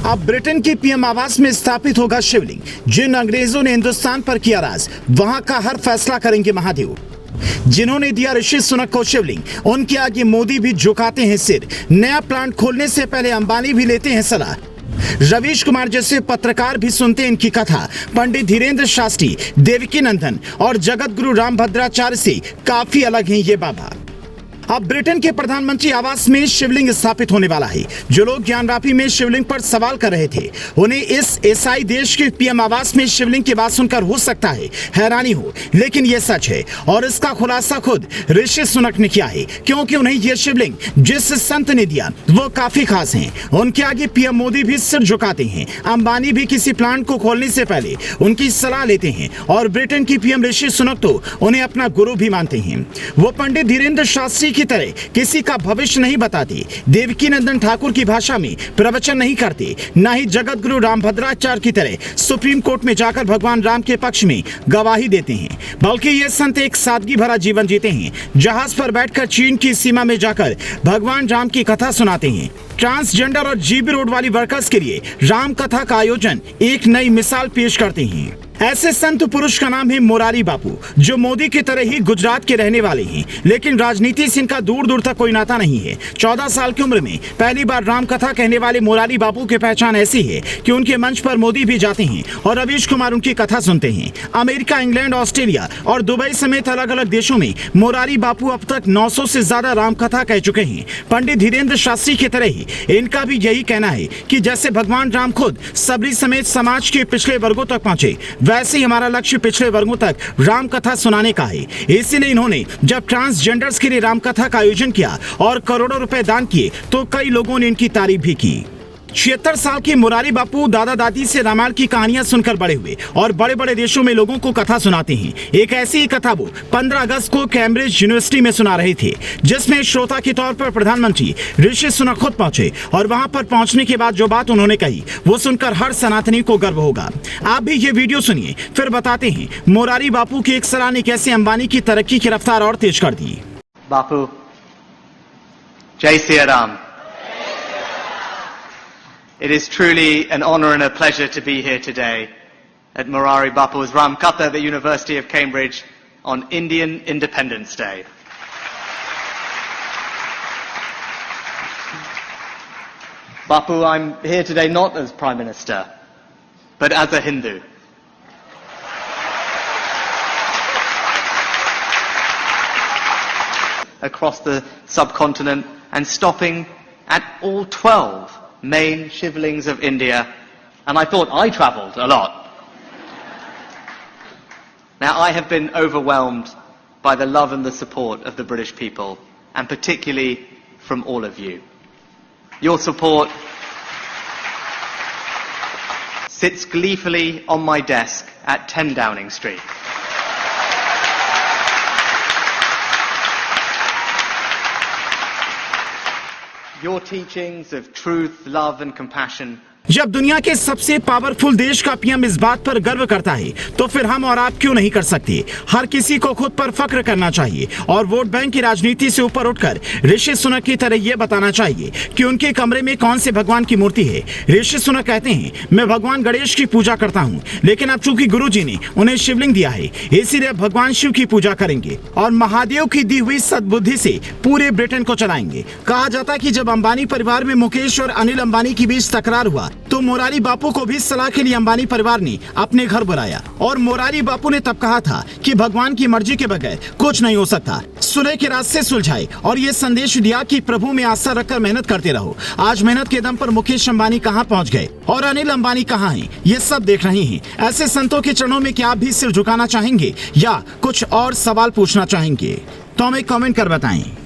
अब ब्रिटेन के पीएम आवास में स्थापित होगा शिवलिंग। जिन अंग्रेजों ने हिंदुस्तान पर किया राज, वहां का हर फैसला करेंगे महादेव। जिन्होंने दिया ऋषि सुनक को शिवलिंग, उनके आगे मोदी भी झुकाते हैं सिर। नया प्लांट खोलने से पहले अंबानी भी लेते हैं सलाह। रवीश कुमार जैसे पत्रकार भी सुनते हैं इनकी कथा। पंडित धीरेन्द्र शास्त्री, देवकी नंदन और जगत गुरु रामभद्राचार्य से काफी अलग हैं ये बाबा। अब ब्रिटेन के प्रधानमंत्री आवास में शिवलिंग स्थापित होने वाला है। जो लोग ज्ञानवापी में शिवलिंग पर सवाल कर रहे थे, उन्हें इस ईसाई देश के पीएम आवास में शिवलिंग की बात सुनकर हो सकता है हैरानी हो, लेकिन यह सच है और इसका खुलासा खुद ऋषि सुनक ने किया है, क्योंकि उन्हें यह शिवलिंग जिस संत ने दिया वो काफी खास है। उनके आगे पीएम मोदी भी सिर झुकाते हैं। अंबानी भी किसी प्लांट को खोलने से पहले उनकी सलाह लेते हैं और ब्रिटेन की पीएम ऋषि सुनक तो उन्हें अपना गुरु भी मानते हैं। वो पंडित धीरेन्द्र शास्त्री की तरह किसी का भविष्य नहीं बताते, देवकी नंदन ठाकुर की भाषा में प्रवचन नहीं करते, न ही जगत गुरु रामभद्राचार्य की तरह सुप्रीम कोर्ट में जाकर भगवान राम के पक्ष में गवाही देते हैं, बल्कि ये संत एक सादगी भरा जीवन जीते हैं। जहाज पर बैठकर चीन की सीमा में जाकर भगवान राम की कथा सुनाते हैं। ट्रांसजेंडर और जीबी रोड वाली वर्कर्स के लिए राम कथा का आयोजन एक नई मिसाल पेश करते हैं। ऐसे संत पुरुष का नाम है मोरारी बापू, जो मोदी की तरह ही गुजरात के रहने वाले हैं, लेकिन राजनीति से इनका दूर दूर तक कोई नाता नहीं है। 14 साल की उम्र में पहली बार राम कथा कहने वाले मोरारी बापू की पहचान ऐसी है कि उनके मंच पर मोदी भी जाते हैं और रवीश कुमार उनकी कथा सुनते हैं। अमेरिका, इंग्लैंड, ऑस्ट्रेलिया और दुबई समेत अलग अलग देशों में मोरारी बापू अब तक 900 से ज्यादा राम कथा कह चुके हैं। पंडित धीरेन्द्र शास्त्री की तरह ही इनका भी यही कहना है कि जैसे भगवान राम खुद सबरी समेत समाज के पिछले वर्गों तक पहुंचे, वैसे ही हमारा लक्ष्य पिछले वर्गों तक राम कथा सुनाने का है। इसीलिए इन्होंने जब ट्रांसजेंडर्स के लिए राम कथा का आयोजन किया और करोड़ों रुपए दान किए, तो कई लोगों ने इनकी तारीफ भी की। 76 साल के मोरारी बापू दादा दादी से रामायण की कहानियां सुनकर बड़े हुए और बड़े बड़े देशों में लोगों को कथा सुनाते हैं। एक ऐसी ही कथा वो 15 अगस्त को कैम्ब्रिज यूनिवर्सिटी में सुना रहे थे, जिसमें श्रोता के तौर पर प्रधानमंत्री ऋषि सुनक खुद पहुंचे और वहां पर पहुंचने के बाद जो बात उन्होंने कही वो सुनकर हर सनातनी को गर्व होगा। आप भी ये वीडियो सुनिए, फिर बताते हैं मोरारी बापू की एक सलाह ने कैसे अंबानी की तरक्की की रफ्तार और तेज कर दी। बापू, जय Siya Ram. It is truly an honor and a pleasure to be here today at Morari Bapu's Ram Katha at the University of Cambridge on Indian Independence Day. Bapu, I'm here today not as Prime Minister, but as a Hindu. Across the subcontinent and stopping at all 12 main shivlings of India, and I thought I travelled a lot. Now, I have been overwhelmed by the love and the support of the British people, and particularly from all of you. Your support sits gleefully on my desk at 10 Downing Street. Your teachings of truth, love and compassion. जब दुनिया के सबसे powerful देश का PM इस बात पर गर्व करता है, तो फिर हम और आप क्यों नहीं कर सकते। हर किसी को खुद पर फख्र करना चाहिए और वोट बैंक की राजनीति से ऊपर उठकर ऋषि सुनक की तरह यह बताना चाहिए कि उनके कमरे में कौन से भगवान की मूर्ति है। ऋषि सुनक कहते हैं, मैं भगवान गणेश की पूजा करता हूँ, लेकिन अब चूंकि गुरु जी ने उन्हें शिवलिंग दिया है, इसीलिए भगवान शिव की पूजा करेंगे और महादेव की दी हुई सद्बुद्धि से पूरे ब्रिटेन को चलाएंगे। कहा जाता है कि जब अंबानी परिवार में मुकेश और अनिल अंबानी के बीच तकरार हुआ, तो मोरारी बापू को भी सलाह के लिए अंबानी परिवार ने अपने घर बुलाया और मोरारी बापू ने तब कहा था कि भगवान की मर्जी के बगैर कुछ नहीं हो सकता। सुलह के रास्ते सुलझाए और ये संदेश दिया कि प्रभु में आस्था रखकर मेहनत करते रहो। आज मेहनत के दम पर मुकेश अंबानी कहां पहुंच गए और अनिल अंबानी कहां हैं, ये सब देख रहे हैं। ऐसे संतों के चरणों में क्या आप भी सिर झुकाना चाहेंगे या कुछ और सवाल पूछना चाहेंगे? तो हमें कमेंट कर बताएं।